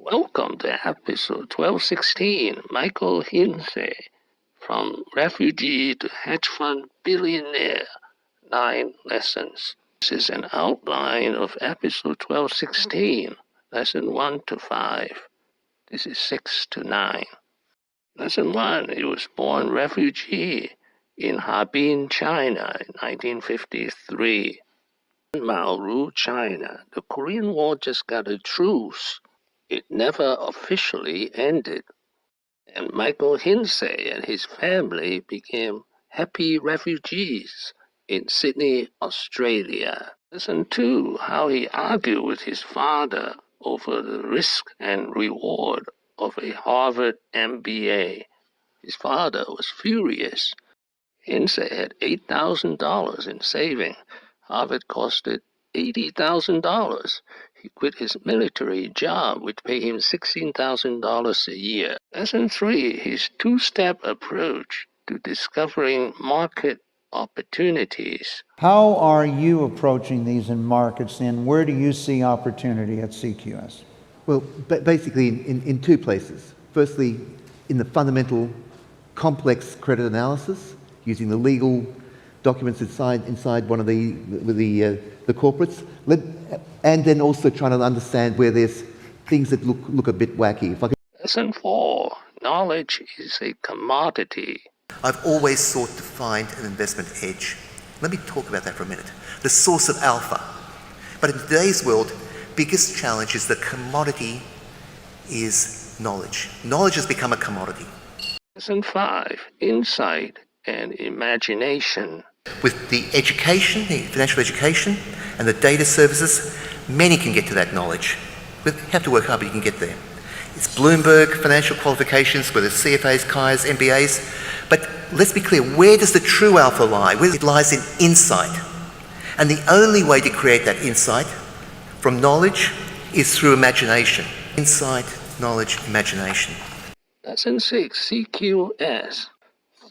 Welcome to episode 1216. Michael Hintze, from Refugee to Hedge Fund Billionaire, 9 lessons. This is an outline of episode 1216, lesson 1 to 5. This is 6 to 9. Lesson 1, he was born refugee in Harbin, China in 1953. Mao ruled China. The Korean War just got a truce. It never officially ended. And Michael Hintze and his family became happy refugees in Sydney, Australia. Lesson 2, how he argued with his father over the risk and reward of a Harvard MBA. His father was furious. Hintze had $8,000 in saving. Harvard costed $80,000. He quit his military job, which paid him $16,000 a year. Lesson 3, his two-step approach to discovering market opportunities. How are you approaching these in markets, and where do you see opportunity at CQS? Well, basically in two places. Firstly, in the fundamental complex credit analysis, using the legal documents inside one of the corporates, and then also trying to understand where there's things that look a bit wacky. Lesson 4, knowledge is a commodity. I've always sought to find an investment edge. Let me talk about that for a minute. The source of alpha. But in today's world, biggest challenge is the commodity is knowledge. Knowledge has become a commodity. Lesson 5, insight and imagination. With the education, the financial education, and the data services, many can get to that knowledge. You have to work hard, but you can get there. It's Bloomberg, financial qualifications, whether it's CFAs, CIs, MBAs. But let's be clear, where does the true alpha lie? It lies in insight. And the only way to create that insight from knowledge is through imagination. Insight, knowledge, imagination. Lesson 6, CQS,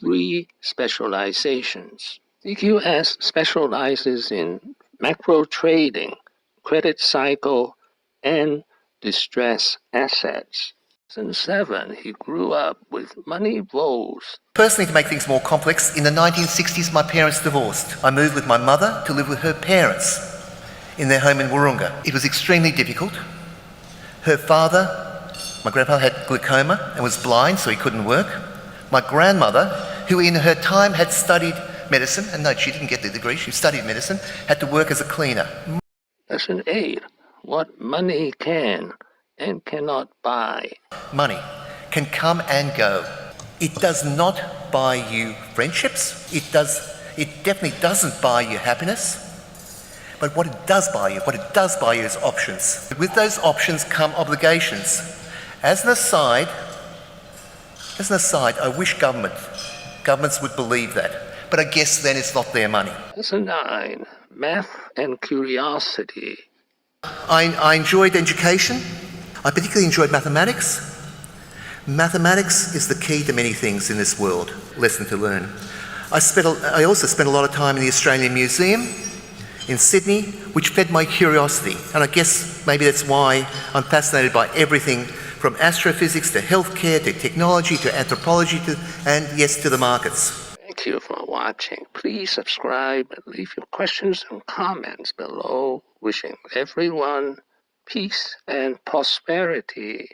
3 specializations. CQS specializes in macro trading, credit cycle, and distressed assets. Lesson 7, he grew up with money woes. Personally, to make things more complex, in the 1960s my parents divorced. I moved with my mother to live with her parents in their home in Wahroonga. It was extremely difficult. Her father, my grandfather, had glaucoma and was blind, so he couldn't work. My grandmother, who in her time had studied medicine, and no, she didn't get the degree, she studied medicine, had to work as a cleaner. Lesson 8, what money can and cannot buy. Money can come and go. It does not buy you friendships. It definitely doesn't buy you happiness. But what it does buy you is options. With those options come obligations. As an aside, I wish governments would believe that. But I guess then it's not their money. Lesson 9, math and curiosity. I enjoyed education. I particularly enjoyed mathematics. Mathematics is the key to many things in this world. Lesson to learn. I also spent a lot of time in the Australian Museum in Sydney, which fed my curiosity. And I guess maybe that's why I'm fascinated by everything from astrophysics to healthcare to technology to anthropology and yes, to the markets. Thank you for watching. Please subscribe and leave your questions and comments below. Wishing everyone peace and prosperity.